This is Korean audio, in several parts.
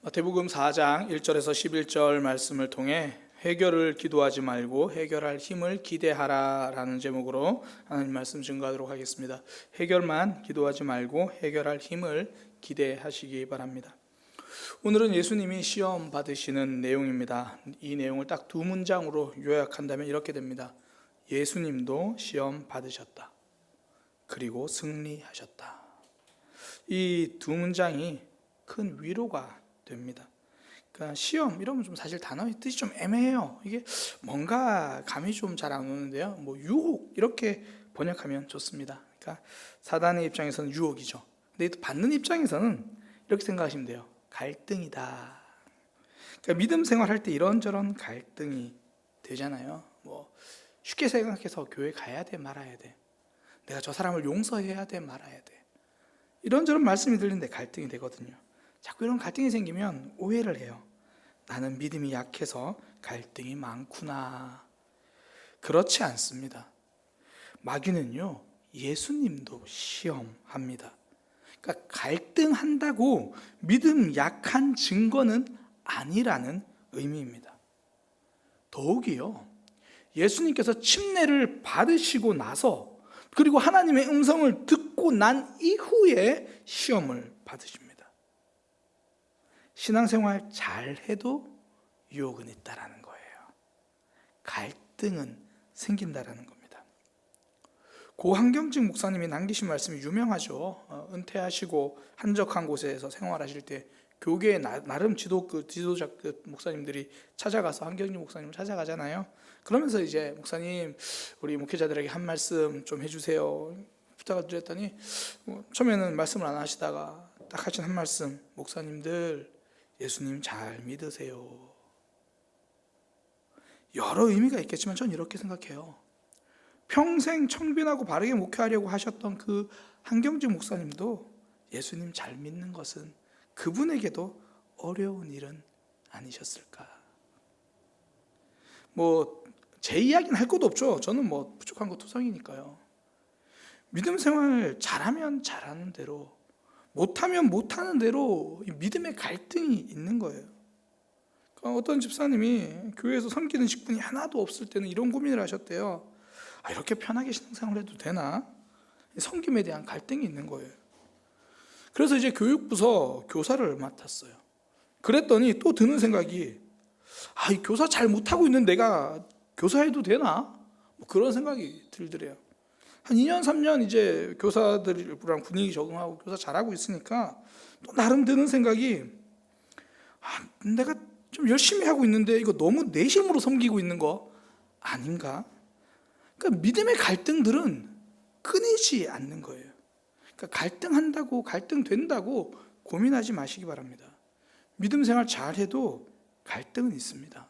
마태복음 4장 1절에서 11절 말씀을 통해 해결을 기도하지 말고 해결할 힘을 기대하라 라는 제목으로 하나님 말씀 증거하도록 하겠습니다. 해결만 기도하지 말고 해결할 힘을 기대하시기 바랍니다. 오늘은 예수님이 시험 받으시는 내용입니다. 이 내용을 딱 두 문장으로 요약한다면 이렇게 됩니다. 예수님도 시험 받으셨다. 그리고 승리하셨다. 이 두 문장이 큰 위로가 됩니다. 그러니까 시험 이러면 좀 사실 단어의 뜻이 좀 애매해요. 이게 뭔가 감이 좀 잘 안 오는데요. 유혹 이렇게 번역하면 좋습니다. 그러니까 사단의 입장에서는 유혹이죠. 근데 받는 입장에서는 이렇게 생각하시면 돼요. 갈등이다. 그러니까 믿음 생활할 때 이런저런 갈등이 되잖아요. 쉽게 생각해서 교회 가야 돼 말아야 돼. 내가 저 사람을 용서해야 돼 말아야 돼. 이런저런 말씀이 들리는데 갈등이 되거든요. 자꾸 이런 갈등이 생기면 오해를 해요. 나는 믿음이 약해서 갈등이 많구나. 그렇지 않습니다. 마귀는요, 예수님도 시험합니다. 그러니까 갈등한다고 믿음 약한 증거는 아니라는 의미입니다. 더욱이요, 예수님께서 침례를 받으시고 나서 그리고 하나님의 음성을 듣고 난 이후에 시험을 받으십니다. 신앙생활 잘해도 유혹은 있다라는 거예요. 갈등은 생긴다라는 겁니다. 고 한경직 목사님이 남기신 말씀이 유명하죠. 은퇴하시고 한적한 곳에서 생활하실 때 교계에 나름 지도자 목사님들이 찾아가서 한경직 목사님을 찾아가잖아요. 그러면서 이제 목사님 우리 목회자들에게 한 말씀 좀 해주세요 부탁을 드렸더니 처음에는 말씀을 안 하시다가 딱 하신 한 말씀, 목사님들 예수님 잘 믿으세요. 여러 의미가 있겠지만 전 이렇게 생각해요. 평생 청빈하고 바르게 목회하려고 하셨던 그 한경직 목사님도 예수님 잘 믿는 것은 그분에게도 어려운 일은 아니셨을까. 제 이야기는 할 것도 없죠. 저는 부족한 거 투성이니까요. 믿음 생활 잘하면 잘하는 대로, 못하면 못하는 대로 믿음의 갈등이 있는 거예요. 그러니까 어떤 집사님이 교회에서 섬기는 직분이 하나도 없을 때는 이런 고민을 하셨대요. 이렇게 편하게 신앙생활을 해도 되나? 섬김에 대한 갈등이 있는 거예요. 그래서 이제 교육부서 교사를 맡았어요. 그랬더니 또 드는 생각이, 이 교사 잘 못하고 있는 내가 교사해도 되나? 그런 생각이 들더래요. 한 2년, 3년 이제 교사들이랑 분위기 적응하고 교사 잘하고 있으니까 또 나름 드는 생각이, 내가 좀 열심히 하고 있는데 이거 너무 내심으로 섬기고 있는 거 아닌가? 그러니까 믿음의 갈등들은 끊이지 않는 거예요. 그러니까 갈등한다고, 갈등된다고 고민하지 마시기 바랍니다. 믿음 생활 잘해도 갈등은 있습니다.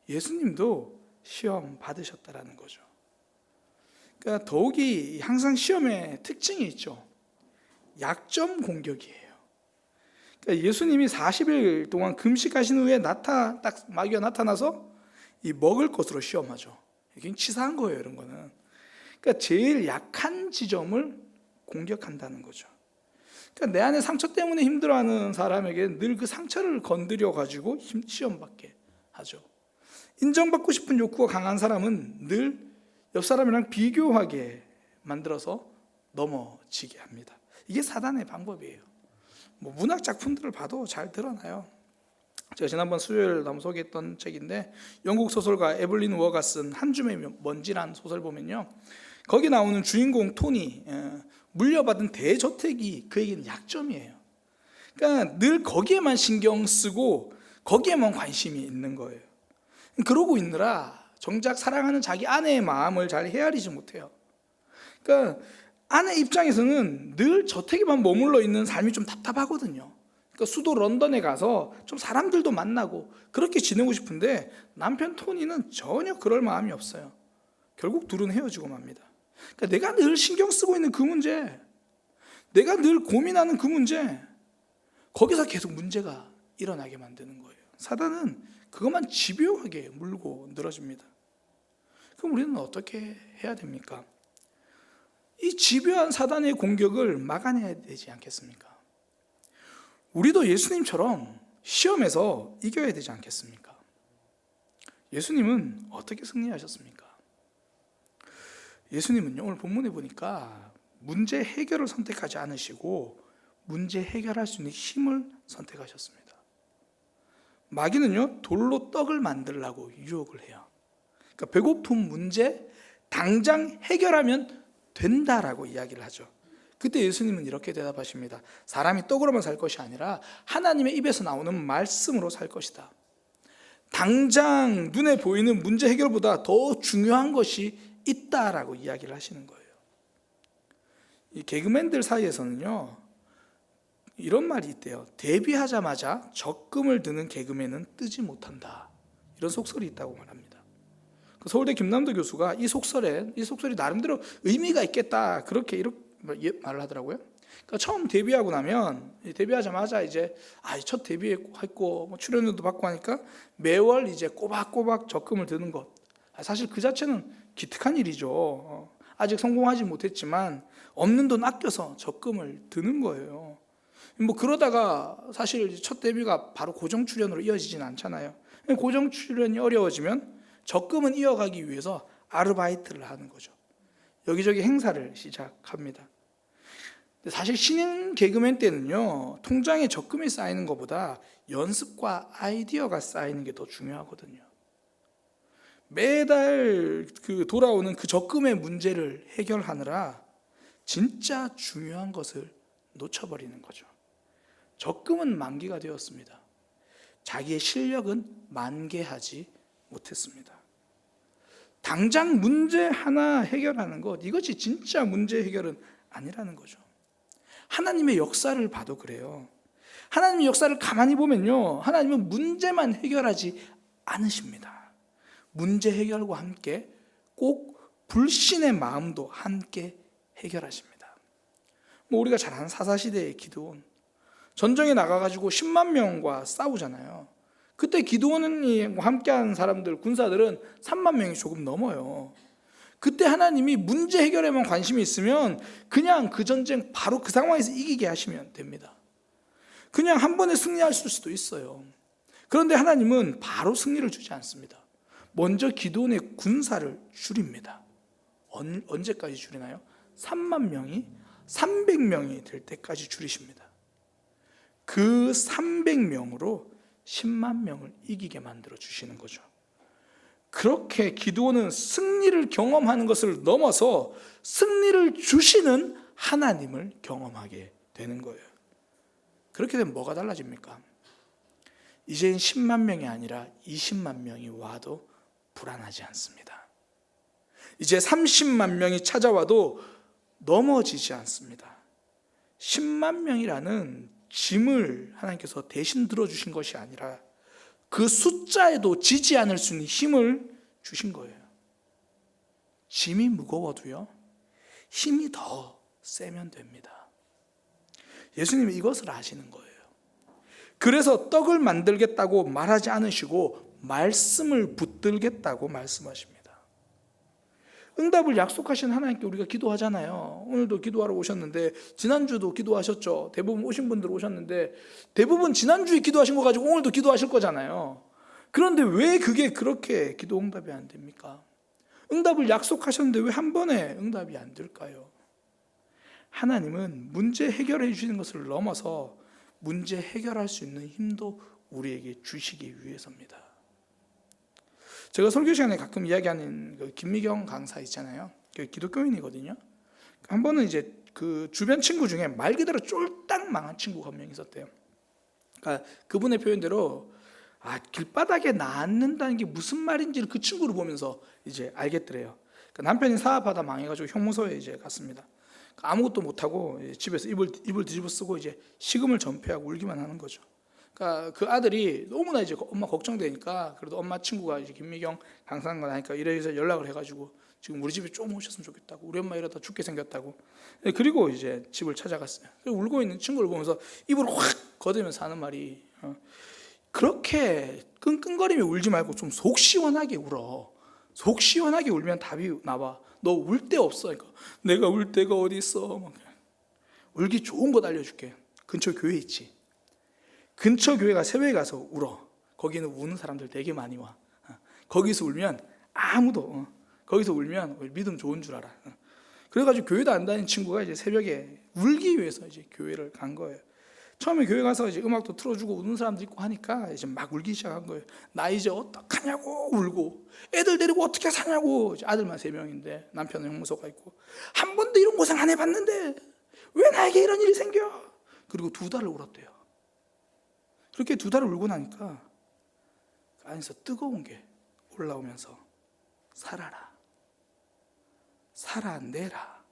예수님도 시험 받으셨다라는 거죠. 그러니까 더욱이 항상 시험에 특징이 있죠. 약점 공격이에요. 그러니까 예수님이 40일 동안 금식하신 후에 딱 마귀가 나타나서 이 먹을 것으로 시험하죠. 이게 치사한 거예요, 이런 거는. 그러니까 제일 약한 지점을 공격한다는 거죠. 그러니까 내 안에 상처 때문에 힘들어하는 사람에게 늘 그 상처를 건드려 가지고 시험받게 하죠. 인정받고 싶은 욕구가 강한 사람은 늘 옆 사람이랑 비교하게 만들어서 넘어지게 합니다. 이게 사단의 방법이에요. 문학 작품들을 봐도 잘 드러나요. 제가 지난번 수요일 너무 소개했던 책인데, 영국 소설가 에블린 워가 쓴 한 줌의 먼지란 소설 보면요, 거기 나오는 주인공 토니, 물려받은 대저택이 그에게는 약점이에요. 그러니까 늘 거기에만 신경 쓰고 거기에만 관심이 있는 거예요. 그러고 있느라 정작 사랑하는 자기 아내의 마음을 잘 헤아리지 못해요. 그러니까 아내 입장에서는 늘 저택에만 머물러 있는 삶이 좀 답답하거든요. 그러니까 수도 런던에 가서 좀 사람들도 만나고 그렇게 지내고 싶은데 남편 토니는 전혀 그럴 마음이 없어요. 결국 둘은 헤어지고 맙니다. 그러니까 내가 늘 신경 쓰고 있는 그 문제, 내가 늘 고민하는 그 문제, 거기서 계속 문제가 일어나게 만드는 거예요. 사단은 그것만 집요하게 물고 늘어집니다. 그럼 우리는 어떻게 해야 됩니까? 이 집요한 사단의 공격을 막아내야 되지 않겠습니까? 우리도 예수님처럼 시험에서 이겨야 되지 않겠습니까? 예수님은 어떻게 승리하셨습니까? 예수님은요, 오늘 본문에 보니까 문제 해결을 선택하지 않으시고 문제 해결할 수 있는 힘을 선택하셨습니다. 마귀는요, 돌로 떡을 만들라고 유혹을 해요. 그러니까 배고픔 문제 당장 해결하면 된다라고 이야기를 하죠. 그때 예수님은 이렇게 대답하십니다. 사람이 떡으로만 살 것이 아니라 하나님의 입에서 나오는 말씀으로 살 것이다. 당장 눈에 보이는 문제 해결보다 더 중요한 것이 있다라고 이야기를 하시는 거예요. 이 개그맨들 사이에서는요, 이런 말이 있대요. 데뷔하자마자 적금을 드는 개그맨은 뜨지 못한다. 이런 속설이 있다고 말합니다. 서울대 김남도 교수가 이 속설이 나름대로 의미가 있겠다, 그렇게 말을 하더라고요. 그러니까 처음 데뷔하고 나면, 데뷔하자마자 이제 첫 데뷔했고 출연료도 받고 하니까 매월 이제 꼬박꼬박 적금을 드는 것, 사실 그 자체는 기특한 일이죠. 아직 성공하지 못했지만 없는 돈 아껴서 적금을 드는 거예요. 그러다가 사실 첫 데뷔가 바로 고정 출연으로 이어지진 않잖아요. 고정 출연이 어려워지면 적금은 이어가기 위해서 아르바이트를 하는 거죠. 여기저기 행사를 시작합니다. 사실 신인 개그맨 때는요, 통장에 적금이 쌓이는 것보다 연습과 아이디어가 쌓이는 게 더 중요하거든요. 매달 돌아오는 그 적금의 문제를 해결하느라 진짜 중요한 것을 놓쳐버리는 거죠. 적금은 만기가 되었습니다. 자기의 실력은 만개하지 못했습니다. 당장 문제 하나 해결하는 것, 이것이 진짜 문제 해결은 아니라는 거죠. 하나님의 역사를 봐도 그래요. 하나님의 역사를 가만히 보면요, 하나님은 문제만 해결하지 않으십니다. 문제 해결과 함께 꼭 불신의 마음도 함께 해결하십니다. 우리가 잘 아는 사사시대의 기드온, 전쟁에 나가가지고 10만 명과 싸우잖아요. 그때 기드온이 함께한 사람들, 군사들은 3만 명이 조금 넘어요. 그때 하나님이 문제 해결에만 관심이 있으면 그냥 그 전쟁 바로 그 상황에서 이기게 하시면 됩니다. 그냥 한 번에 승리하실 수도 있어요. 그런데 하나님은 바로 승리를 주지 않습니다. 먼저 기드온의 군사를 줄입니다. 언제까지 줄이나요? 3만 명이 300명이 될 때까지 줄이십니다. 그 300명으로 10만 명을 이기게 만들어 주시는 거죠. 그렇게 기드온은 승리를 경험하는 것을 넘어서 승리를 주시는 하나님을 경험하게 되는 거예요. 그렇게 되면 뭐가 달라집니까? 이제는 10만 명이 아니라 20만 명이 와도 불안하지 않습니다. 이제 30만 명이 찾아와도 넘어지지 않습니다. 10만 명이라는 짐을 하나님께서 대신 들어주신 것이 아니라 그 숫자에도 지지 않을 수 있는 힘을 주신 거예요. 짐이 무거워도요, 힘이 더 세면 됩니다. 예수님이 이것을 아시는 거예요. 그래서 떡을 만들겠다고 말하지 않으시고 말씀을 붙들겠다고 말씀하십니다. 응답을 약속하신 하나님께 우리가 기도하잖아요. 오늘도 기도하러 오셨는데, 지난주도 기도하셨죠. 대부분 오신 분들 오셨는데 대부분 지난주에 기도하신 거 가지고 오늘도 기도하실 거잖아요. 그런데 왜 그게 그렇게 기도 응답이 안 됩니까? 응답을 약속하셨는데 왜 한 번에 응답이 안 될까요? 하나님은 문제 해결해 주시는 것을 넘어서 문제 해결할 수 있는 힘도 우리에게 주시기 위해서입니다. 제가 설교 시간에 가끔 이야기하는 그 김미경 강사 있잖아요. 그 기독교인이거든요. 한 번은 이제 그 주변 친구 중에 말 그대로 쫄딱 망한 친구가 한 명 있었대요. 그러니까 그분의 표현대로 길바닥에 낳는다는 게 무슨 말인지를 그 친구를 보면서 이제 알겠더래요. 그러니까 남편이 사업하다 망해가지고 형무소에 이제 갔습니다. 아무것도 못하고 집에서 입을 뒤집어 쓰고 이제 식음을 전폐하고 울기만 하는 거죠. 그러니까 그 아들이 너무나 이제 엄마 걱정되니까, 그래도 엄마 친구가 이제 김미경 강사인 걸 아니까 이래서 연락을 해가지고 지금 우리 집에 좀 오셨으면 좋겠다고, 우리 엄마 이러다 죽게 생겼다고. 그리고 이제 집을 찾아갔어요. 울고 있는 친구를 보면서 입을 확 거두면서 하는 말이, 그렇게 끙끙거리며 울지 말고 좀 속 시원하게 울어. 속 시원하게 울면 답이 나와. 너 울 데 없어. 그러니까 내가 울 데가 어디 있어. 울기 좋은 것 알려줄게. 근처 교회 있지. 근처 교회가 새벽에 가서 울어. 거기는 우는 사람들 되게 많이 와. 거기서 울면 아무도 거기서 울면 믿음 좋은 줄 알아. 그래가지고 교회도 안 다니는 친구가 이제 새벽에 울기 위해서 이제 교회를 간 거예요. 처음에 교회 가서 이제 음악도 틀어주고 우는 사람도 있고 하니까 이제 막 울기 시작한 거예요. 나 이제 어떡하냐고 울고, 애들 데리고 어떻게 사냐고. 이제 아들만 3명인데 남편은 형무소가 있고, 한 번도 이런 고생 안 해봤는데 왜 나에게 이런 일이 생겨. 그리고 2달을 울었대요. 그렇게 2달을 울고 나니까 안에서 뜨거운 게 올라오면서 살아라, 살아내라,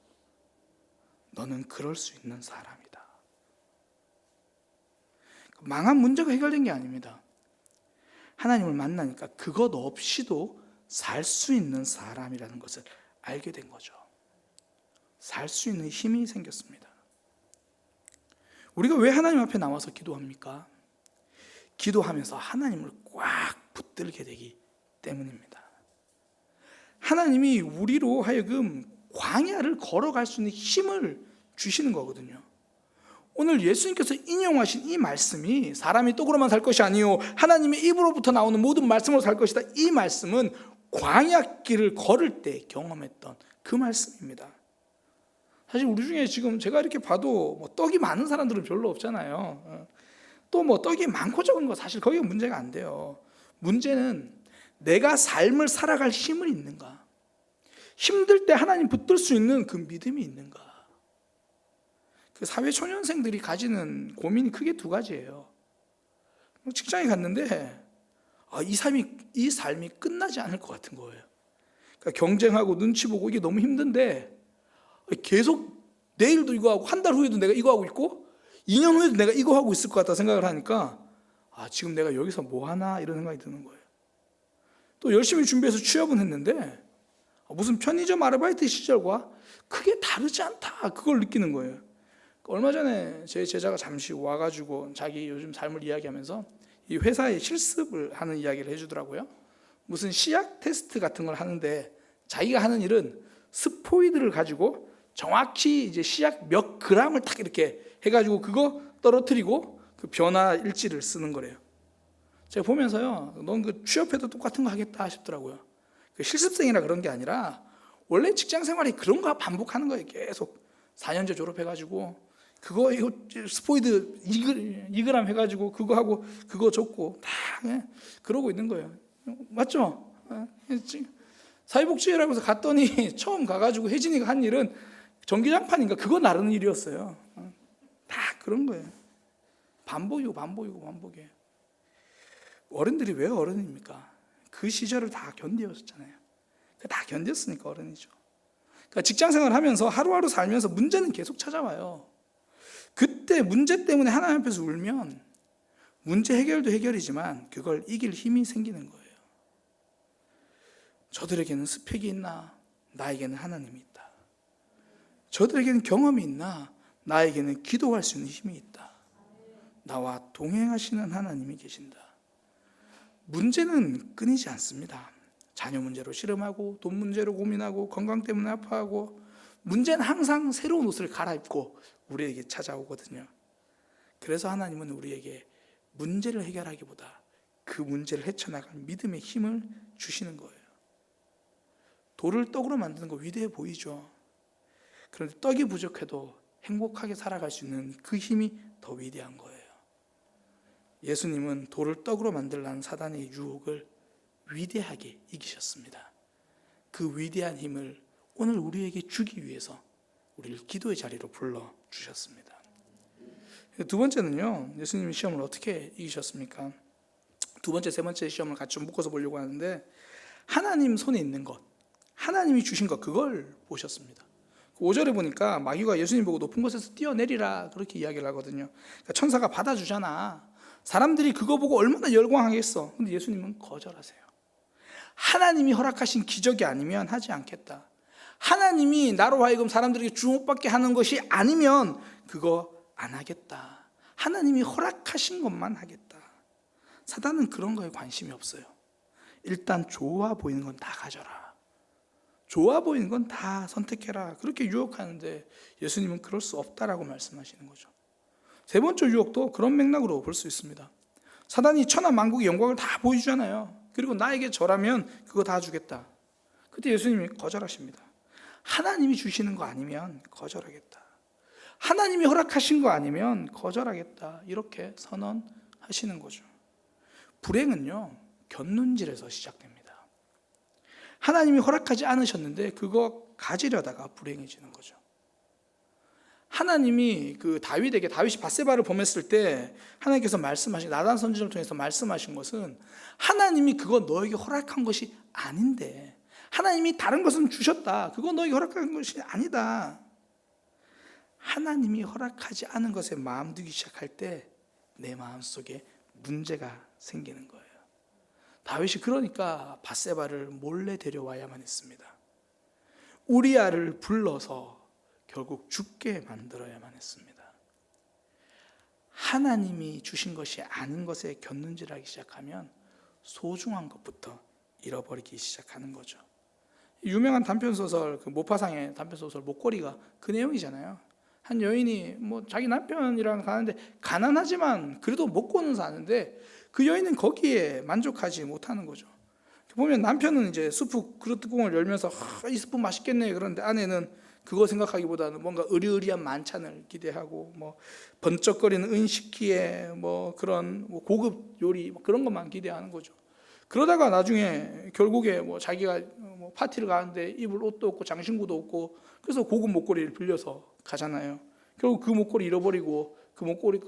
너는 그럴 수 있는 사람이다. 망한 문제가 해결된 게 아닙니다. 하나님을 만나니까 그것 없이도 살 수 있는 사람이라는 것을 알게 된 거죠. 살 수 있는 힘이 생겼습니다. 우리가 왜 하나님 앞에 나와서 기도합니까? 기도하면서 하나님을 꽉 붙들게 되기 때문입니다. 하나님이 우리로 하여금 광야를 걸어갈 수 있는 힘을 주시는 거거든요. 오늘 예수님께서 인용하신 이 말씀이 사람이 떡으로만 살 것이 아니요 하나님의 입으로부터 나오는 모든 말씀으로 살 것이다. 이 말씀은 광야길을 걸을 때 경험했던 그 말씀입니다. 사실 우리 중에 지금 제가 이렇게 봐도 뭐 떡이 많은 사람들은 별로 없잖아요. 또 뭐 떡이 많고 적은 거 사실 거기가 문제가 안 돼요. 문제는 내가 삶을 살아갈 힘을 있는가, 힘들 때 하나님 붙들 수 있는 그 믿음이 있는가. 그 사회초년생들이 가지는 고민이 크게 2가지예요. 직장에 갔는데 이 삶이 끝나지 않을 것 같은 거예요. 그러니까 경쟁하고 눈치 보고 이게 너무 힘든데 계속 내일도 이거 하고 한 달 후에도 내가 이거 하고 있고 2년 후에도 내가 이거 하고 있을 것 같다 생각을 하니까 지금 내가 여기서 뭐 하나 이런 생각이 드는 거예요. 또 열심히 준비해서 취업은 했는데 무슨 편의점 아르바이트 시절과 크게 다르지 않다, 그걸 느끼는 거예요. 얼마 전에 제 제자가 잠시 와가지고 자기 요즘 삶을 이야기하면서 이 회사에 실습을 하는 이야기를 해주더라고요. 무슨 시약 테스트 같은 걸 하는데 자기가 하는 일은 스포이드를 가지고 정확히 이제 시약 몇 그램을 딱 이렇게 해가지고 그거 떨어뜨리고 그 변화 일지를 쓰는 거래요. 제가 보면서요, 넌 그 취업해도 똑같은 거 하겠다 싶더라고요. 그 실습생이라 그런 게 아니라 원래 직장 생활이 그런 거 반복하는 거예요. 계속 4년제 졸업해가지고 그거 이거 스포이드 2g 해가지고 그거 하고 그거 적고 다 그러고 있는 거예요. 맞죠? 사회복지회라고 해서 갔더니 처음 가가지고 혜진이가 한 일은 전기장판인가 그거 나르는 일이었어요. 다 그런 거예요. 반복이고 반복이에요. 어른들이 왜 어른입니까? 그 시절을 다 견디었잖아요. 다 견뎠으니까 어른이죠. 그러니까 직장생활을 하면서 하루하루 살면서 문제는 계속 찾아와요. 그때 문제 때문에 하나님 앞에서 울면 문제 해결도 해결이지만 그걸 이길 힘이 생기는 거예요. 저들에게는 스펙이 있나? 나에게는 하나님이 있다. 저들에게는 경험이 있나? 나에게는 기도할 수 있는 힘이 있다. 나와 동행하시는 하나님이 계신다. 문제는 끊이지 않습니다. 자녀 문제로 씨름하고 돈 문제로 고민하고 건강 때문에 아파하고 문제는 항상 새로운 옷을 갈아입고 우리에게 찾아오거든요. 그래서 하나님은 우리에게 문제를 해결하기보다 그 문제를 헤쳐나갈 믿음의 힘을 주시는 거예요. 돌을 떡으로 만드는 거 위대해 보이죠. 그런데 떡이 부족해도 행복하게 살아갈 수 있는 그 힘이 더 위대한 거예요. 예수님은 돌을 떡으로 만들라는 사단의 유혹을 위대하게 이기셨습니다. 그 위대한 힘을 오늘 우리에게 주기 위해서 우리를 기도의 자리로 불러주셨습니다. 2번째는요, 예수님이 시험을 어떻게 이기셨습니까? 2번째, 3번째 시험을 같이 묶어서 보려고 하는데 하나님 손에 있는 것, 하나님이 주신 것, 그걸 보셨습니다. 5절에 보니까 마귀가 예수님 보고 높은 곳에서 뛰어내리라 그렇게 이야기를 하거든요. 그러니까 천사가 받아주잖아. 사람들이 그거 보고 얼마나 열광하겠어. 근데 예수님은 거절하세요. 하나님이 허락하신 기적이 아니면 하지 않겠다. 하나님이 나로 하여금 사람들에게 주목받게 하는 것이 아니면 그거 안 하겠다. 하나님이 허락하신 것만 하겠다. 사단은 그런 거에 관심이 없어요. 일단 좋아 보이는 건 다 가져라. 좋아 보이는 건 다 선택해라. 그렇게 유혹하는데 예수님은 그럴 수 없다라고 말씀하시는 거죠. 세 번째 유혹도 그런 맥락으로 볼 수 있습니다. 사단이 천하 만국의 영광을 다 보여주잖아요. 그리고 나에게 절하면 그거 다 주겠다. 그때 예수님이 거절하십니다. 하나님이 주시는 거 아니면 거절하겠다. 하나님이 허락하신 거 아니면 거절하겠다. 이렇게 선언하시는 거죠. 불행은요, 곁눈질에서 시작됩니다. 하나님이 허락하지 않으셨는데 그거 가지려다가 불행해지는 거죠. 하나님이 다윗이 밧세바를 범했을 때 하나님께서 말씀하신, 나단 선지자를 통해서 말씀하신 것은 하나님이 그거 너에게 허락한 것이 아닌데, 하나님이 다른 것은 주셨다. 그거 너에게 허락한 것이 아니다. 하나님이 허락하지 않은 것에 마음 두기 시작할 때 내 마음속에 문제가 생기는 거예요. 다윗이 그러니까 밧세바를 몰래 데려와야만 했습니다. 우리아를 불러서 결국 죽게 만들어야만 했습니다. 하나님이 주신 것이 아닌 것에 곁눈질하기 시작하면 소중한 것부터 잃어버리기 시작하는 거죠. 유명한 단편소설, 모파상의 단편소설 목걸이가 그 내용이잖아요. 한 여인이 자기 남편이랑 가는데 가난하지만 그래도 먹고는 사는데 그 여인은 거기에 만족하지 못하는 거죠. 보면 남편은 이제 수프 그릇 뚜껑을 열면서 이 수프 맛있겠네 그런데 아내는 그거 생각하기보다는 뭔가 으리으리한 만찬을 기대하고 번쩍거리는 은식기에 그런 고급 요리 그런 것만 기대하는 거죠. 그러다가 나중에 결국에 자기가 파티를 가는데 입을 옷도 없고 장신구도 없고 그래서 고급 목걸이를 빌려서 가잖아요. 결국 그 목걸이 잃어버리고 그 목걸이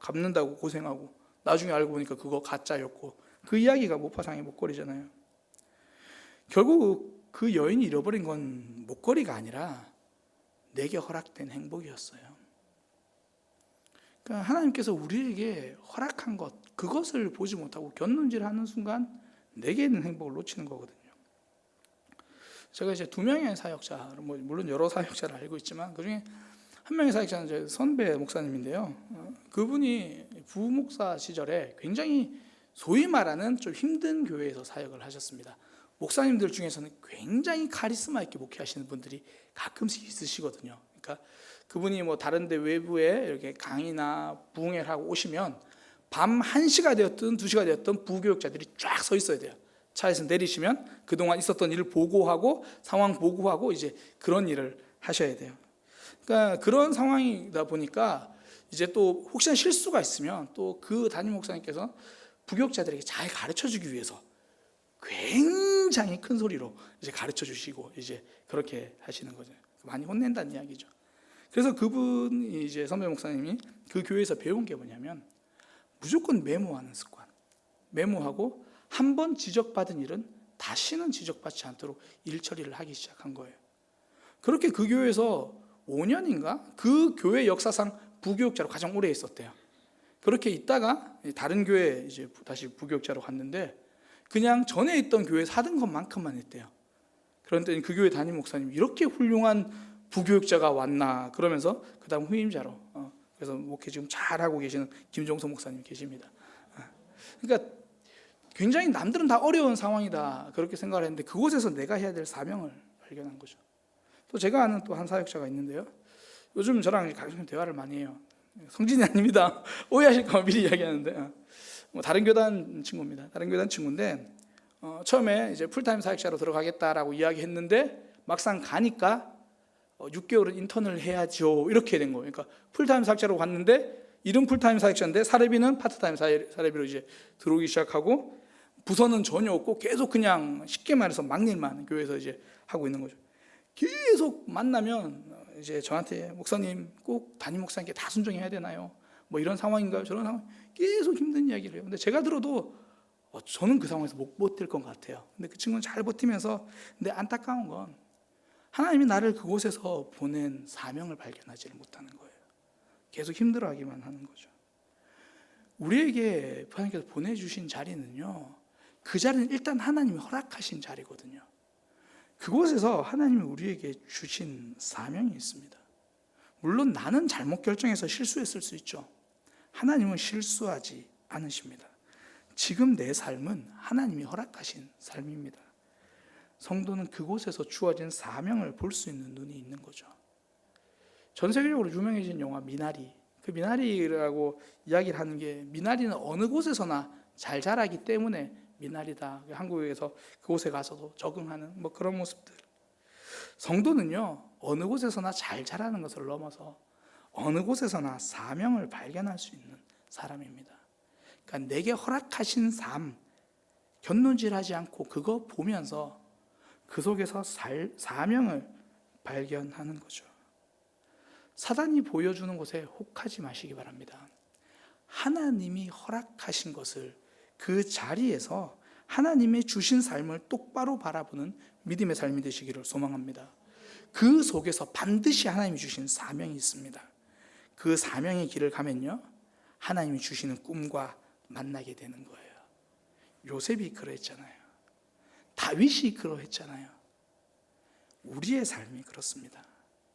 갚는다고 고생하고 나중에 알고 보니까 그거 가짜였고 그 이야기가 모파상의 목걸이잖아요. 결국 그 여인이 잃어버린 건 목걸이가 아니라 내게 허락된 행복이었어요. 그러니까 하나님께서 우리에게 허락한 것, 그것을 보지 못하고 곁눈질하는 순간 내게 있는 행복을 놓치는 거거든요. 제가 이제 2명의 사역자, 물론 여러 사역자를 알고 있지만 그중에 한 명의 사역자는 제 선배 목사님인데요. 그분이 부목사 시절에 굉장히 소위 말하는 좀 힘든 교회에서 사역을 하셨습니다. 목사님들 중에서는 굉장히 카리스마 있게 목회하시는 분들이 가끔씩 있으시거든요. 그러니까 그분이 다른 데 외부에 이렇게 강의나 부흥회를 하고 오시면 밤 1시가 되었든 2시가 되었든 부교육자들이 쫙 서 있어야 돼요. 차에서 내리시면 그동안 있었던 일을 보고하고 상황 보고하고 이제 그런 일을 하셔야 돼요. 그러니까 그런 상황이다 보니까 이제 또 혹시나 실수가 있으면 또 그 담임 목사님께서 부교육자들에게 잘 가르쳐 주기 위해서 굉장히 큰 소리로 이제 가르쳐 주시고 이제 그렇게 하시는 거죠. 많이 혼낸다는 이야기죠. 그래서 그분이 이제 선배 목사님이 그 교회에서 배운 게 뭐냐면 무조건 메모하는 습관. 메모하고 한 번 지적받은 일은 다시는 지적받지 않도록 일 처리를 하기 시작한 거예요. 그렇게 그 교회에서 5년인가 그 교회 역사상 부교육자로 가장 오래 있었대요. 그렇게 있다가 다른 교회에 이제 다시 부교육자로 갔는데 그냥 전에 있던 교회에서 하던 것만큼만 했대요. 그런데 그 교회 담임 목사님 이렇게 훌륭한 부교육자가 왔나 그러면서 그 다음 후임자로 그래서 목회 지금 잘하고 계시는 김종석 목사님 계십니다. 그러니까 굉장히 남들은 다 어려운 상황이다 그렇게 생각을 했는데 그곳에서 내가 해야 될 사명을 발견한 거죠. 또 제가 아는 또 한 사역자가 있는데요. 요즘 저랑 가끔 대화를 많이 해요. 성진이 아닙니다. 오해하실까 봐 미리 이야기하는데 다른 교단 친구입니다. 다른 교단 친구인데 처음에 이제 풀타임 사역자로 들어가겠다라고 이야기했는데 막상 가니까 6개월은 인턴을 해야죠 이렇게 된 거예요. 그러니까 풀타임 사역자로 갔는데 이름 풀타임 사역자인데 사례비는 파트타임 사례비로 이제 들어오기 시작하고 부서는 전혀 없고 계속 그냥 쉽게 말해서 막일만 교회에서 이제 하고 있는 거죠. 계속 만나면 이제 저한테 목사님 꼭 담임 목사님께 다 순종해야 되나요? 이런 상황인가요? 저런 상황 계속 힘든 이야기를 해요. 근데 제가 들어도 저는 그 상황에서 못 버틸 것 같아요. 근데 그 친구는 잘 버티면서 근데 안타까운 건 하나님이 나를 그곳에서 보낸 사명을 발견하지를 못하는 거예요. 계속 힘들어하기만 하는 거죠. 우리에게 하나님께서 보내주신 자리는요. 그 자리는 일단 하나님이 허락하신 자리거든요. 그곳에서 하나님이 우리에게 주신 사명이 있습니다. 물론 나는 잘못 결정해서 실수했을 수 있죠. 하나님은 실수하지 않으십니다. 지금 내 삶은 하나님이 허락하신 삶입니다. 성도는 그곳에서 주어진 사명을 볼 수 있는 눈이 있는 거죠. 전 세계적으로 유명해진 영화 미나리, 그 미나리라고 이야기를 하는 게 미나리는 어느 곳에서나 잘 자라기 때문에 미나리다. 한국에서 그곳에 가서도 적응하는 뭐 그런 모습들. 성도는요, 어느 곳에서나 잘 자라는 것을 넘어서 어느 곳에서나 사명을 발견할 수 있는 사람입니다. 그러니까 내게 허락하신 삶, 견눈질하지 않고 그거 보면서 그 속에서 사명을 발견하는 거죠. 사단이 보여주는 곳에 혹하지 마시기 바랍니다. 하나님이 허락하신 것을 그 자리에서 하나님의 주신 삶을 똑바로 바라보는 믿음의 삶이 되시기를 소망합니다. 그 속에서 반드시 하나님이 주신 사명이 있습니다. 그 사명의 길을 가면요, 하나님이 주시는 꿈과 만나게 되는 거예요. 요셉이 그러했잖아요. 다윗이 그러했잖아요. 우리의 삶이 그렇습니다.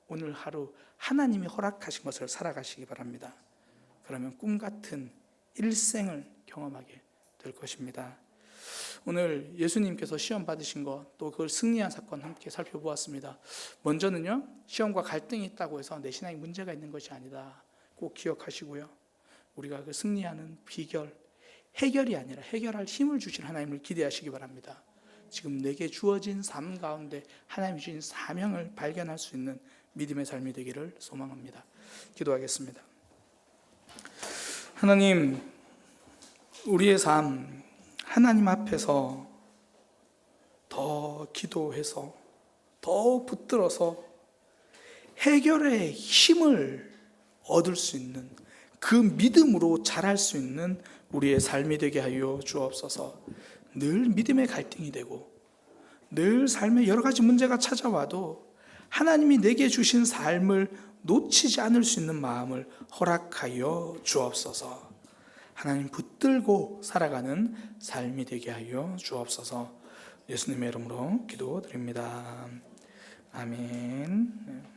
오늘 하루 하나님이 허락하신 것을 살아가시기 바랍니다. 그러면 꿈 같은 일생을 경험하게 될 것입니다. 오늘 예수님께서 시험 받으신 것, 또 그걸 승리한 사건 함께 살펴보았습니다. 먼저는요, 시험과 갈등이 있다고 해서 내 신앙에 문제가 있는 것이 아니다. 꼭 기억하시고요. 우리가 그 승리하는 비결, 해결이 아니라 해결할 힘을 주신 하나님을 기대하시기 바랍니다. 지금 내게 주어진 삶 가운데 하나님이 주신 사명을 발견할 수 있는 믿음의 삶이 되기를 소망합니다. 기도하겠습니다. 하나님, 우리의 삶 하나님 앞에서 더 기도해서 더 붙들어서 해결의 힘을 얻을 수 있는 그 믿음으로 자랄 수 있는 우리의 삶이 되게 하여 주옵소서. 늘 믿음의 갈등이 되고 늘 삶에 여러 가지 문제가 찾아와도 하나님이 내게 주신 삶을 놓치지 않을 수 있는 마음을 허락하여 주옵소서. 하나님 붙들고 살아가는 삶이 되게 하여 주옵소서. 예수님의 이름으로 기도드립니다. 아멘.